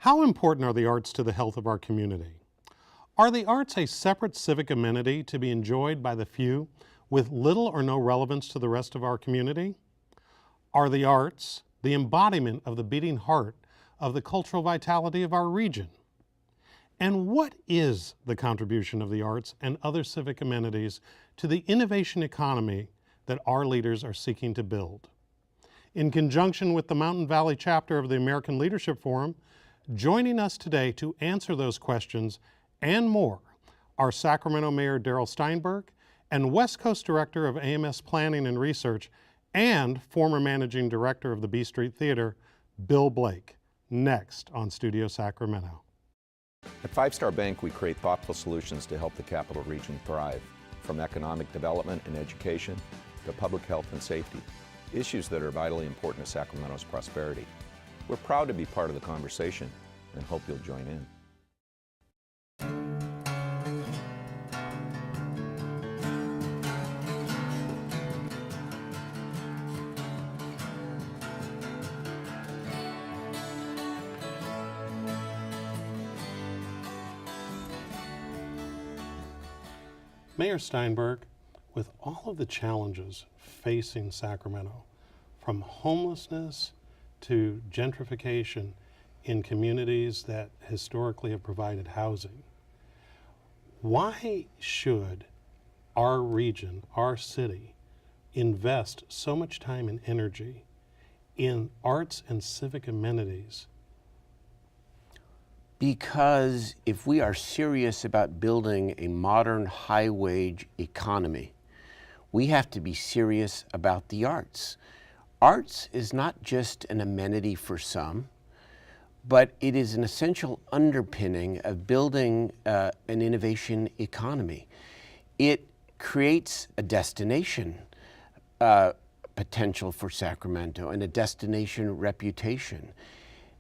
How important are the arts to the health of our community? Are the arts a separate civic amenity to be enjoyed by the few with little or no relevance to the rest of our community? Are the arts the embodiment of the beating heart of the cultural vitality of our region? And what is the contribution of the arts and other civic amenities to the innovation economy that our leaders are seeking to build? In conjunction with the Mountain Valley chapter of the American Leadership Forum, joining us today to answer those questions and more are Sacramento Mayor Darrell Steinberg and West Coast Director of AMS Planning and Research and former Managing Director of the B Street Theater, Bill Blake, next on Studio Sacramento. At Five Star Bank, we create thoughtful solutions to help the Capital Region thrive, from economic development and education to public health and safety, issues that are vitally important to Sacramento's prosperity. We're proud to be part of the conversation and hope you'll join in. Mayor Steinberg, with all of the challenges facing Sacramento, from homelessness to gentrification in communities that historically have provided housing, why should our region, our city, invest so much time and energy in arts and civic amenities? Because if we are serious about building a modern high-wage economy, we have to be serious about the arts. Arts is not just an amenity for some, but it is an essential underpinning of building an innovation economy. It creates a destination potential for Sacramento and a destination reputation.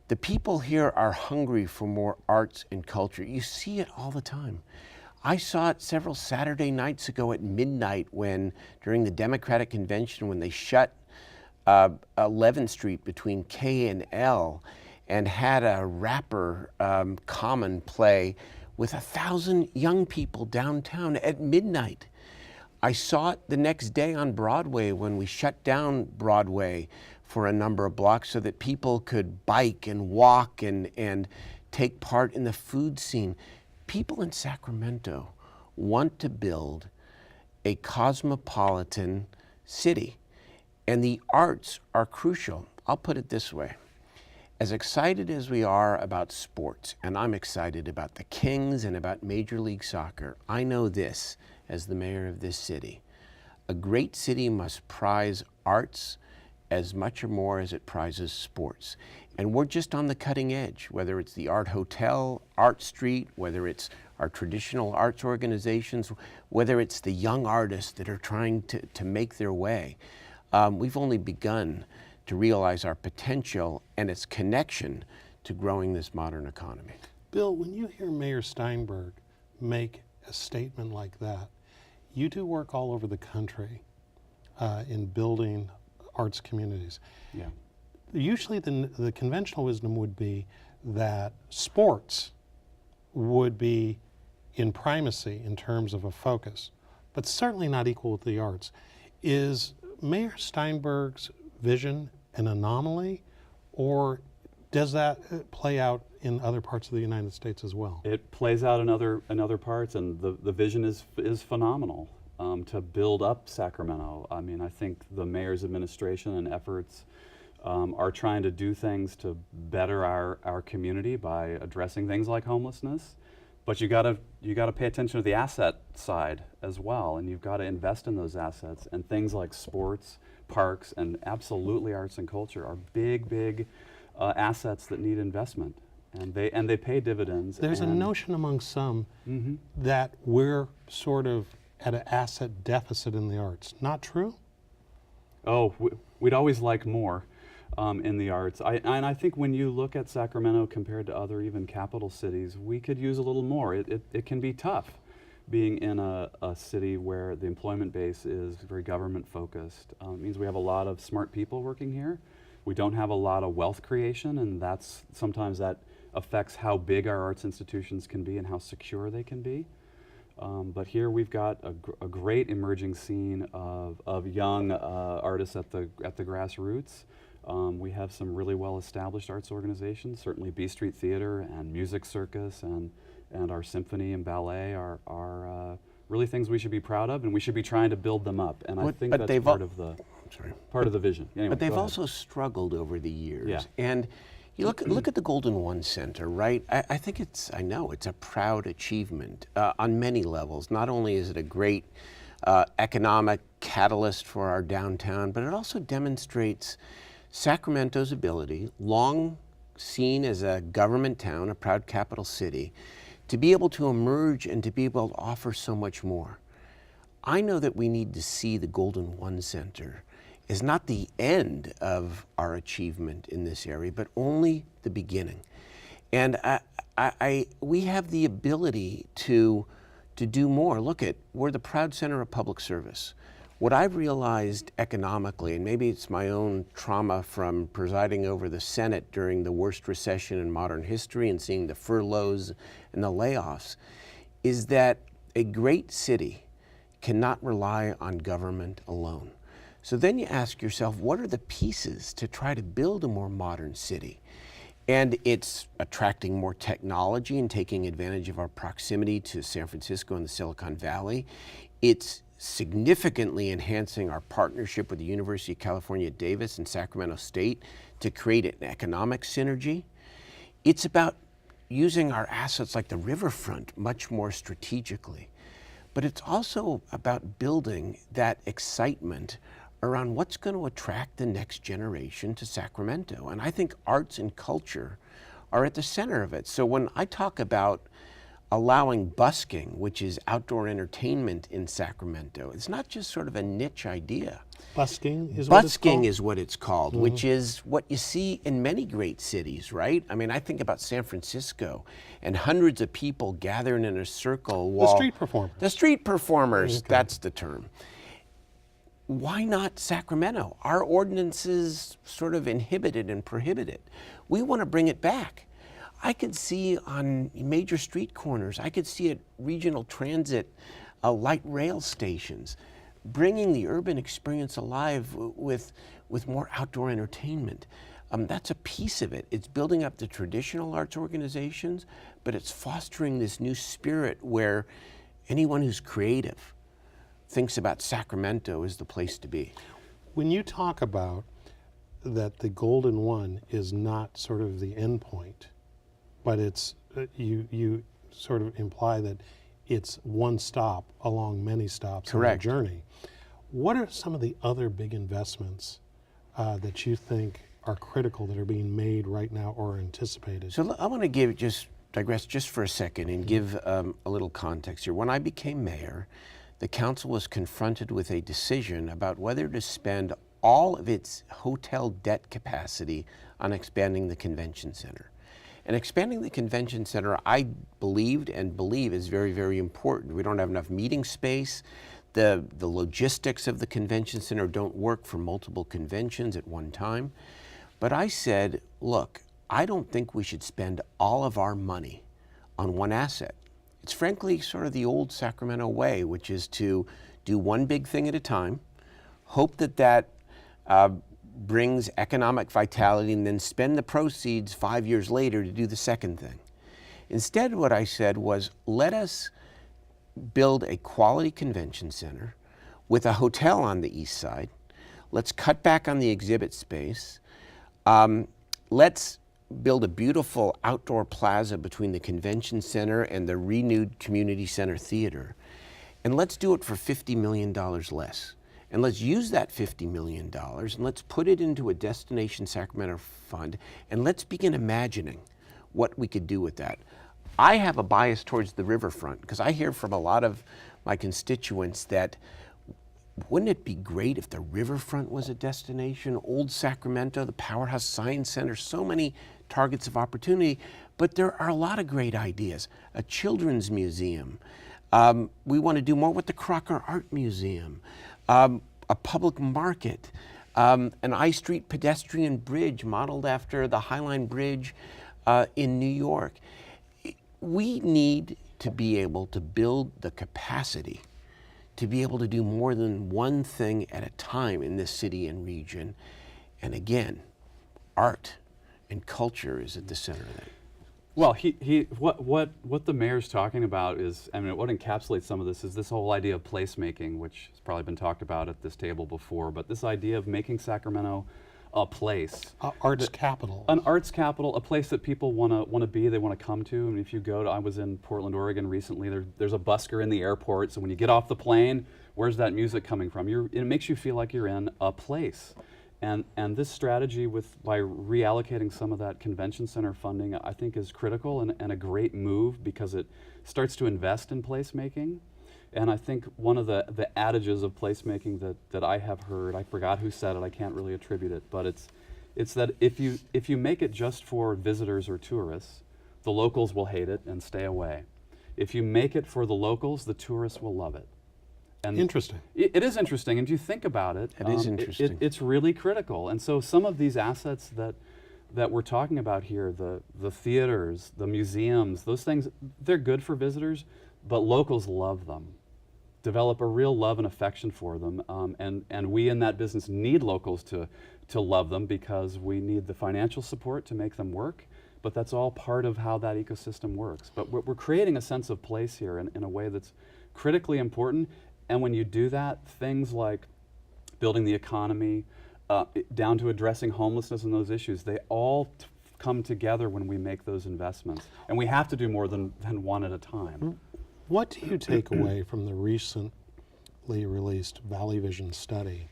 The people here are hungry for more arts and culture. You see it all the time. I saw it several Saturday nights ago at midnight when, during the Democratic Convention, when they shut 11th Street between K and L and had a rapper common play with 1,000 young people downtown at midnight. I saw it the next day on Broadway when we shut down Broadway for a number of blocks so that people could bike and walk and take part in the food scene. People in Sacramento want to build a cosmopolitan city, and the arts are crucial. I'll put it this way. As excited as we are about sports, and I'm excited about the Kings and about Major League Soccer, I know this as the mayor of this city. A great city must prize arts as much or more as it prizes sports. And we're just on the cutting edge, whether it's the Art Hotel, Art Street, whether it's our traditional arts organizations, whether it's the young artists that are trying to make their way. We've only begun to realize our potential and its connection to growing this modern economy. Bill, when you hear Mayor Steinberg make a statement like that, you do work all over the country in building arts communities. Yeah. Usually the conventional wisdom would be that sports would be in primacy in terms of a focus, but certainly not equal with the arts. Is Mayor Steinberg's vision an anomaly, or does that play out in other parts of the United States as well? It plays out in other parts, and the vision is phenomenal to build up Sacramento. I mean, I think the mayor's administration and efforts are trying to do things to better our community by addressing things like homelessness. But you gotta pay attention to the asset side as well, and you've got to invest in those assets. And things like sports, parks, and absolutely arts and culture are big assets that need investment, and they pay dividends. There's a notion among some that we're sort of at an asset deficit in the arts. Not true? Oh, we'd always like more in the arts. And I think when you look at Sacramento compared to other even capital cities, we could use a little more. It can be tough being in a city where the employment base is very government focused. It means we have a lot of smart people working here. We don't have a lot of wealth creation, and that's sometimes that affects how big our arts institutions can be and how secure they can be. But here we've got a great emerging scene of young artists at the grassroots. We have some really well-established arts organizations. Certainly B Street Theater and Music Circus and our symphony and ballet are really things we should be proud of, and we should be trying to build them up. And I think that's part of the vision. Anyway, but they've also struggled over the years. Yeah. And you look at the Golden One Center, right? I think it's a proud achievement on many levels. Not only is it a great economic catalyst for our downtown, but it also demonstrates Sacramento's ability, long seen as a government town, a proud capital city, to be able to emerge and to be able to offer so much more. I know that we need to see the Golden One Center is not the end of our achievement in this area, but only the beginning. And we have the ability to do more. Look we're the proud center of public service. What I've realized economically, and maybe it's my own trauma from presiding over the Senate during the worst recession in modern history and seeing the furloughs and the layoffs, is that a great city cannot rely on government alone. So then you ask yourself, what are the pieces to try to build a more modern city? And it's attracting more technology and taking advantage of our proximity to San Francisco and the Silicon Valley. It's significantly enhancing our partnership with the University of California, Davis and Sacramento State to create an economic synergy. It's about using our assets like the riverfront much more strategically. But it's also about building that excitement around what's going to attract the next generation to Sacramento. And I think arts and culture are at the center of it. So when I talk about allowing busking, which is outdoor entertainment in Sacramento, it's not just sort of a niche idea. Busking is what it's called? Busking is what it's called, which is what you see in many great cities, right? I mean, I think about San Francisco and hundreds of people gathering in a circle while... The street performers. The street performers, Okay. That's the term. Why not Sacramento? Our ordinances sort of inhibit it and prohibit it. We want to bring it back. I could see on major street corners, I could see at regional transit, light rail stations, bringing the urban experience alive with more outdoor entertainment. That's a piece of it. It's building up the traditional arts organizations, but it's fostering this new spirit where anyone who's creative thinks about Sacramento as the place to be. When you talk about that the Golden One is not sort of the end point, but it's you sort of imply that it's one stop along many stops on the Correct. journey. What are some of the other big investments that you think are critical that are being made right now or anticipated? So I want to digress just for a second and give a little context here. When I became mayor, the council was confronted with a decision about whether to spend all of its hotel debt capacity on expanding the convention center. And expanding the convention center, I believed and believe, is very, very important. We don't have enough meeting space. The logistics of the convention center don't work for multiple conventions at one time. But I said, look, I don't think we should spend all of our money on one asset. It's frankly sort of the old Sacramento way, which is to do one big thing at a time, hope that brings economic vitality, and then spend the proceeds 5 years later to do the second thing. Instead, what I said was, let us build a quality convention center with a hotel on the east side. Let's cut back on the exhibit space. Let's build a beautiful outdoor plaza between the convention center and the renewed community center theater. And let's do it for $50 million less. And let's use that $50 million and let's put it into a Destination Sacramento fund, and let's begin imagining what we could do with that. I have a bias towards the riverfront because I hear from a lot of my constituents that wouldn't it be great if the riverfront was a destination? Old Sacramento, the Powerhouse Science Center, so many targets of opportunity, but there are a lot of great ideas. A children's museum. We want to do more with the Crocker Art Museum. A public market. An I Street pedestrian bridge modeled after the Highline Bridge in New York. We need to be able to build the capacity to be able to do more than one thing at a time in this city and region. And again, art and culture is at the center of that. Well, what the mayor's talking about is, I mean, what encapsulates some of this is this whole idea of placemaking, which has probably been talked about at this table before, but this idea of making Sacramento a place. Arts capital. An arts capital, a place that people want to be, they want to come to. I mean, if you go to, I was in Portland, Oregon recently, there's a busker in the airport, so when you get off the plane, where's that music coming from? It makes you feel like you're in a place. And this strategy by reallocating some of that convention center funding, I think is critical and a great move because it starts to invest in placemaking. And I think one of the adages of placemaking that I have heard, I forgot who said it, I can't really attribute it, but it's that if you make it just for visitors or tourists, the locals will hate it and stay away. If you make it for the locals, the tourists will love it. And interesting. It is interesting, and if you think about it, it is interesting. It's really critical. And so some of these assets that we're talking about here, the theaters, the museums, those things, they're good for visitors, but locals love them. Develop a real love and affection for them, and we in that business need locals to love them because we need the financial support to make them work, but that's all part of how that ecosystem works. But we're creating a sense of place here in a way that's critically important, and when you do that, things like building the economy, down to addressing homelessness and those issues, they all come together when we make those investments, and we have to do more than one at a time. What do you take away from the recently released Valley Vision study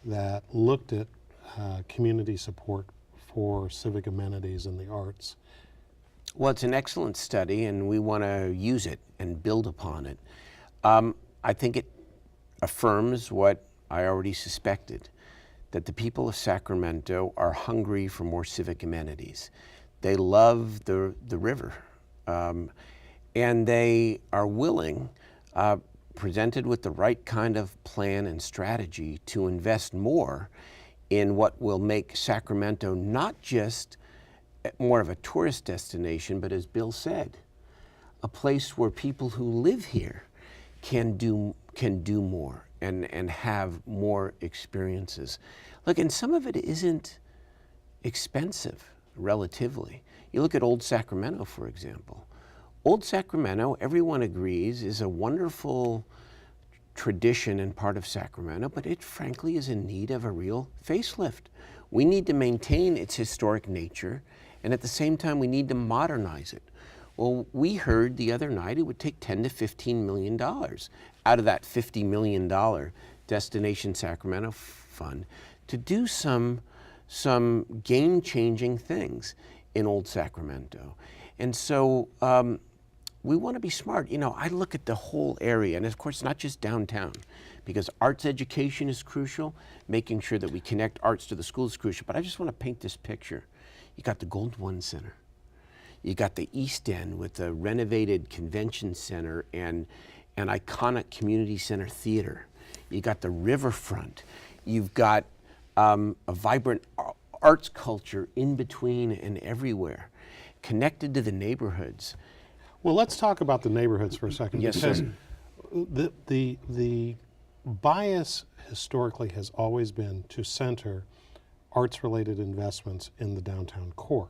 that looked at community support for civic amenities and the arts? Well, it's an excellent study, and we want to use it and build upon it. I think it affirms what I already suspected, that the people of Sacramento are hungry for more civic amenities. They love the river. And they are willing, presented with the right kind of plan and strategy, to invest more in what will make Sacramento not just more of a tourist destination, but as Bill said, a place where people who live here can do more and have more experiences. Look, and some of it isn't expensive, relatively. You look at Old Sacramento, for example. Old Sacramento, everyone agrees, is a wonderful tradition and part of Sacramento, but it frankly is in need of a real facelift. We need to maintain its historic nature, and at the same time, we need to modernize it. Well, we heard the other night it would take $10 to $15 million out of that $50 million Destination Sacramento Fund to do some game-changing things in Old Sacramento. And so we want to be smart. You know, I look at the whole area, and of course, not just downtown, because arts education is crucial, making sure that we connect arts to the schools is crucial, but I just want to paint this picture. You got the Gold One Center. You got the East End with the renovated convention center and an iconic community center theater. You got the riverfront. You've got a vibrant arts culture in between and everywhere, connected to the neighborhoods. Well, let's talk about the neighborhoods for a second. Yes, because sir. The bias historically has always been to center arts-related investments in the downtown core.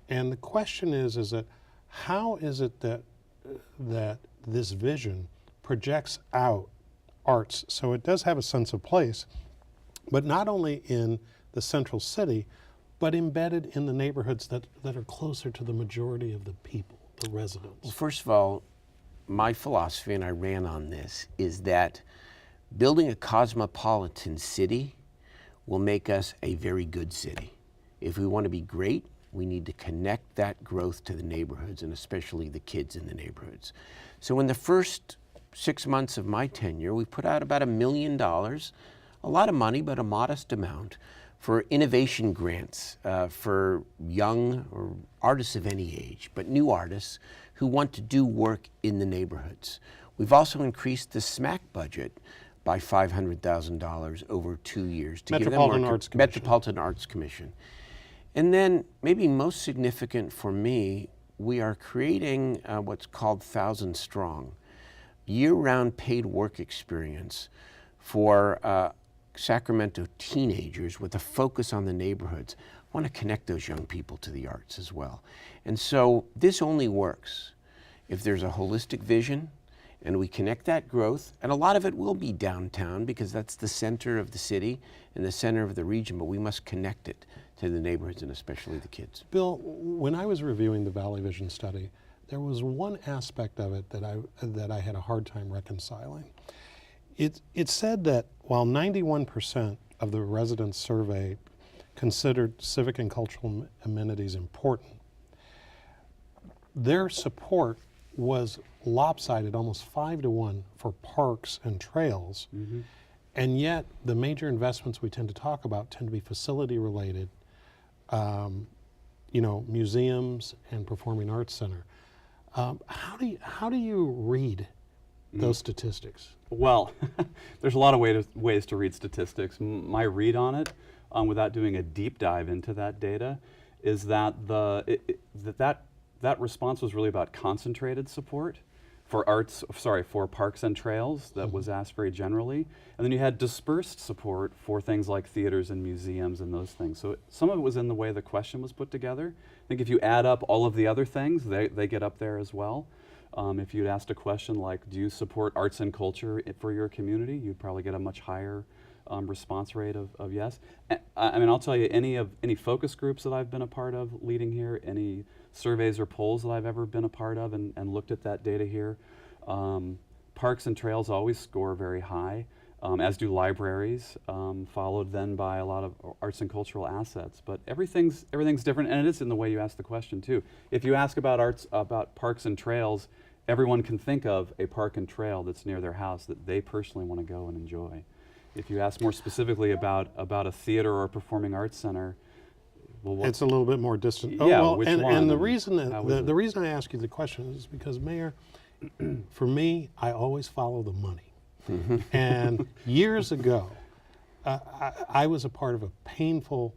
And the question is that how is it that this vision projects out arts so it does have a sense of place, but not only in the central city, but embedded in the neighborhoods that are closer to the majority of the people, the residents? Well, first of all, my philosophy, and I ran on this, is that building a cosmopolitan city will make us a very good city. If we want to be great, we need to connect that growth to the neighborhoods, and especially the kids in the neighborhoods. So in the first 6 months of my tenure, we put out about $1 million, a lot of money, but a modest amount, for innovation grants for young or artists of any age, but new artists who want to do work in the neighborhoods. We've also increased the SMAC budget by $500,000 over 2 years to give them Metropolitan Arts Commission. Metropolitan Arts Commission. And then maybe most significant for me, we are creating what's called 1,000 Strong, year-round paid work experience for Sacramento teenagers with a focus on the neighborhoods. I want to connect those young people to the arts as well. And so this only works if there's a holistic vision and we connect that growth, and a lot of it will be downtown because that's the center of the city and the center of the region, but we must connect it to the neighborhoods and especially the kids. Bill, when I was reviewing the Valley Vision study, there was one aspect of it that I had a hard time reconciling. It said that while 91% of the residents surveyed considered civic and cultural amenities important, their support was lopsided almost 5-1 for parks and trails. And yet the major investments we tend to talk about tend to be facility related, museums and performing arts center. How do you read those statistics? Well, there's a lot of ways to read statistics. My read on it, without doing a deep dive into that data, is that that response was really about concentrated support for parks and trails. That was asked very generally. And then you had dispersed support for things like theaters and museums and those things. So some of it was in the way the question was put together. I think if you add up all of the other things, they get up there as well. If you'd asked a question like, do you support arts and culture for your community, you'd probably get a much higher response rate of yes. I mean, I'll tell you, any focus groups that I've been a part of leading here, any surveys or polls that I've ever been a part of and looked at that data here, parks and trails always score very high, as do libraries, followed then by a lot of arts and cultural assets. But everything's different, and it is in the way you ask the question too. If you ask about parks and trails, everyone can think of a park and trail that's near their house that they personally want to go and enjoy. If you ask more specifically about a theater or a performing arts center, well, it's a little bit more distant. Which one? And the reason the reason I ask you the question is because, Mayor, for me, I always follow the money. And years ago, I was a part of a painful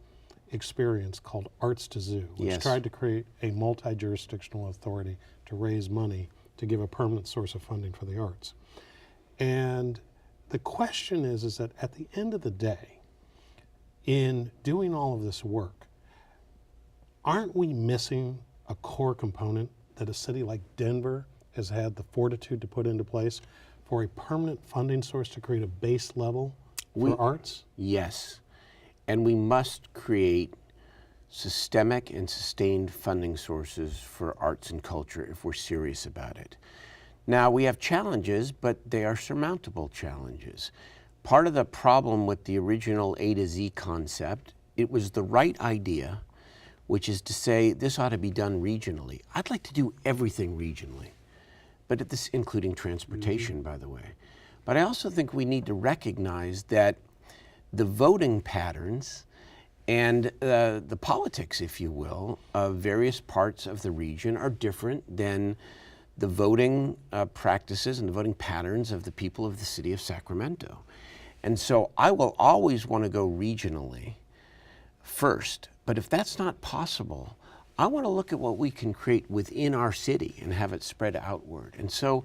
experience called Arts to Zoo, which tried to create a multi-jurisdictional authority to raise money to give a permanent source of funding for the arts. And the question is that at the end of the day, in doing all of this work, aren't we missing a core component that a city like Denver has had the fortitude to put into place for a permanent funding source to create a base level for arts? Yes, and we must create systemic and sustained funding sources for arts and culture if we're serious about it. Now, we have challenges, but they are surmountable challenges. Part of the problem with the original A to Z concept, it was the right idea, which is to say this ought to be done regionally. I'd like to do everything regionally, but including transportation, by the way. But I also think we need to recognize that the voting patterns and the politics, if you will, of various parts of the region are different than the voting practices and the voting patterns of the people of the city of Sacramento. And so I will always want to go regionally first, but if that's not possible, I want to look at what we can create within our city and have it spread outward. And so,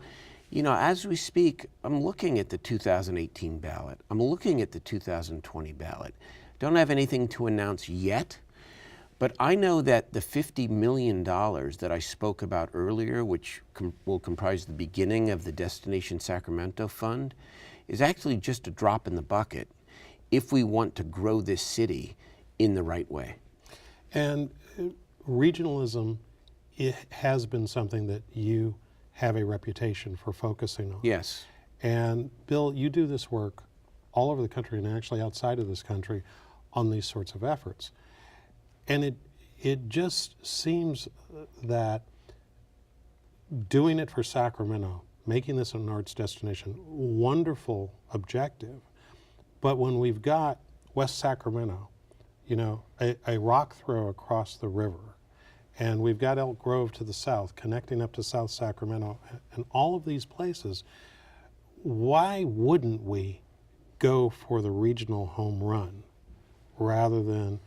as we speak, I'm looking at the 2018 ballot. I'm looking at the 2020 ballot. Don't have anything to announce yet, but I know that the $50 million that I spoke about earlier, which will comprise the beginning of the Destination Sacramento Fund, is actually just a drop in the bucket if we want to grow this city in the right way. And regionalism, it has been something that you have a reputation for focusing on. Yes. And Bill, you do this work all over the country and actually outside of this country on these sorts of efforts. And it just seems that doing it for Sacramento, making this an arts destination, wonderful objective. But when we've got West Sacramento, a rock throw across the river, and we've got Elk Grove to the south, connecting up to South Sacramento, and all of these places, why wouldn't we go for the regional home run rather than,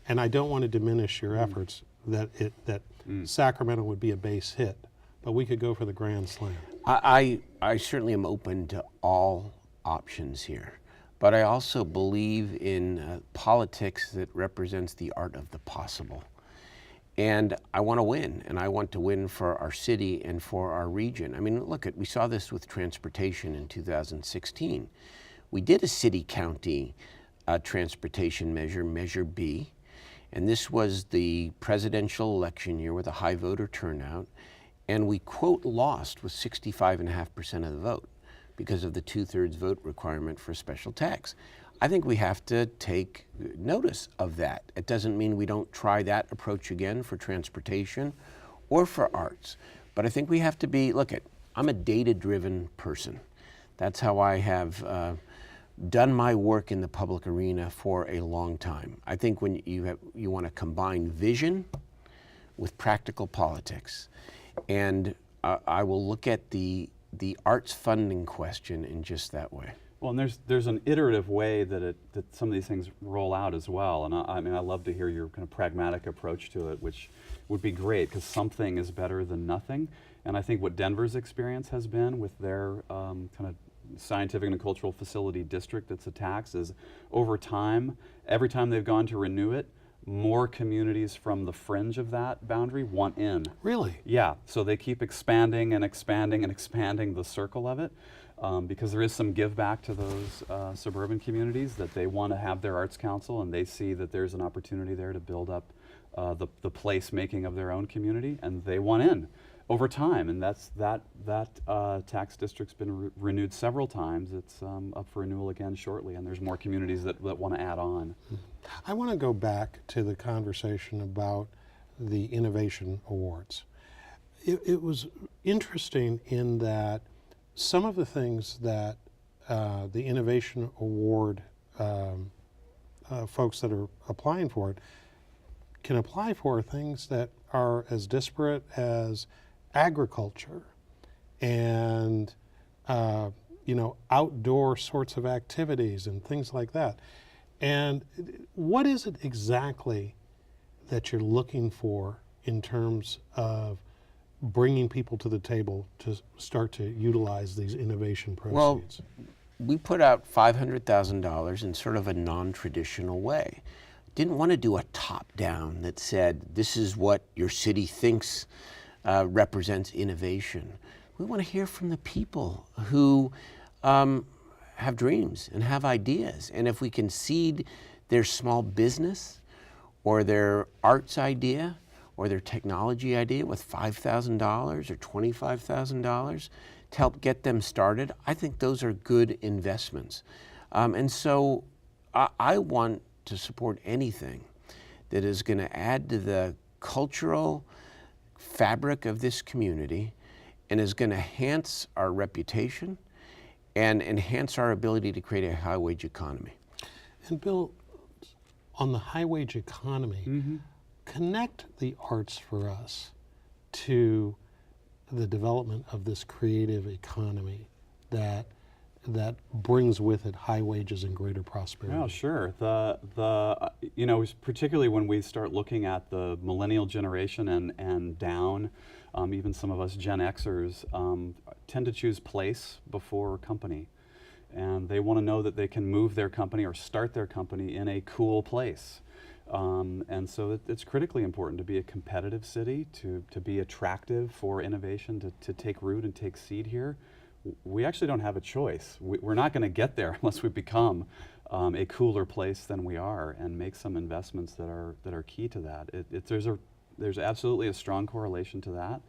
and I don't want to diminish your efforts that Sacramento would be a base hit, but we could go for the Grand Slam. I certainly am open to all options here, but I also believe in politics that represents the art of the possible. And I want to win, and I want to win for our city and for our region. I mean, look, we saw this with transportation in 2016. We did a city-county transportation measure, Measure B, and this was the presidential election year with a high voter turnout, and we, quote, lost with 65.5% of the vote because of the 2/3 vote requirement for a special tax. I think we have to take notice of that. It doesn't mean we don't try that approach again for transportation or for arts. But I think we have to be, I'm a data-driven person. That's how I have done my work in the public arena for a long time. I think when you want to combine vision with practical politics. And I will look at the arts funding question in just that way. Well, and there's an iterative way that some of these things roll out as well, and I mean I love to hear your kind of pragmatic approach to it, which would be great because something is better than nothing. And I think what Denver's experience has been with their kind of scientific and cultural facility district that's a tax is over time, every time they've gone to renew it, more communities from the fringe of that boundary want in. Really? Yeah, so they keep expanding and expanding and expanding the circle of it. Because there is some give back to those suburban communities that they want to have their arts council, and they see that there's an opportunity there to build up the place making of their own community, and they want in over time. And that tax district's been renewed several times. It's up for renewal again shortly, and there's more communities that want to add on. I want to go back to the conversation about the Innovation Awards. It was interesting in that some of the things that the Innovation Award folks that are applying for it can apply for things that are as disparate as agriculture and outdoor sorts of activities and things like that. And what is it exactly that you're looking for in terms of bringing people to the table to start to utilize these innovation proceeds? Well, we put out $500,000 in sort of a non-traditional way. Didn't want to do a top-down that said, this is what your city thinks represents innovation. We want to hear from the people who have dreams and have ideas. And if we can seed their small business or their arts idea or their technology idea with $5,000 or $25,000 to help get them started, I think those are good investments. And so I want to support anything that is going to add to the cultural fabric of this community and is going to enhance our reputation and enhance our ability to create a high-wage economy. And Bill, on the high-wage economy, connect the arts for us to the development of this creative economy that brings with it high wages and greater prosperity. Yeah, sure. Particularly when we start looking at the millennial generation and down, even some of us Gen Xers tend to choose place before company. And they want to know that they can move their company or start their company in a cool place. And so it's critically important to be a competitive city, to be attractive for innovation, to take root and take seed here. We actually don't have a choice. We're not going to get there unless we become a cooler place than we are and make some investments that are key to that. There's absolutely a strong correlation to that.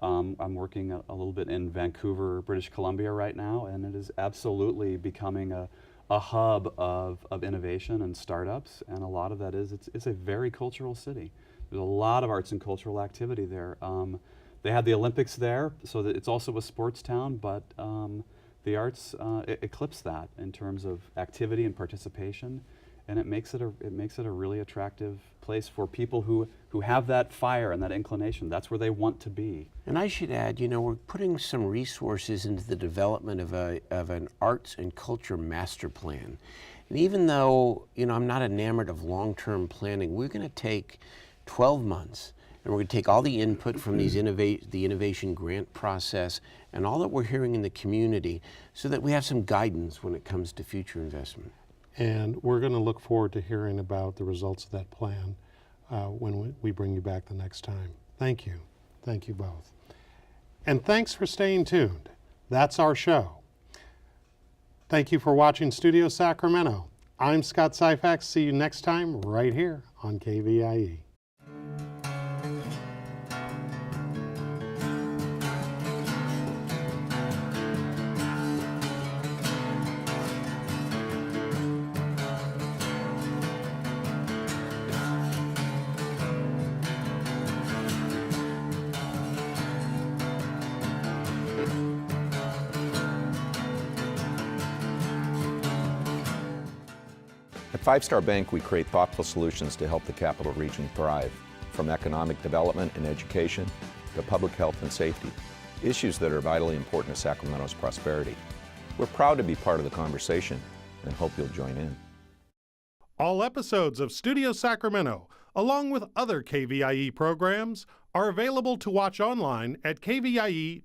I'm working a little bit in Vancouver, British Columbia right now, and it is absolutely becoming a hub of innovation and startups, and a lot of that is it's a very cultural city. There's a lot of arts and cultural activity there. They had the Olympics there, so that it's also a sports town, but the arts eclipse that in terms of activity and participation. and it makes it a really attractive place for people who have that fire and that inclination. That's where they want to be. And I should add, you know, we're putting some resources into the development of an arts and culture master plan. And even though, you know, I'm not enamored of long-term planning, we're going to take 12 months and we're going to take all the input from the innovation grant process and all that we're hearing in the community so that we have some guidance when it comes to future investment. And we're going to look forward to hearing about the results of that plan when we bring you back the next time. Thank you. Thank you both. And thanks for staying tuned. That's our show. Thank you for watching Studio Sacramento. I'm Scott Syphax. See you next time right here on KVIE. At Five Star Bank, we create thoughtful solutions to help the Capital Region thrive, from economic development and education to public health and safety, issues that are vitally important to Sacramento's prosperity. We're proud to be part of the conversation and hope you'll join in. All episodes of Studio Sacramento, along with other KVIE programs, are available to watch online at kvie.org/video.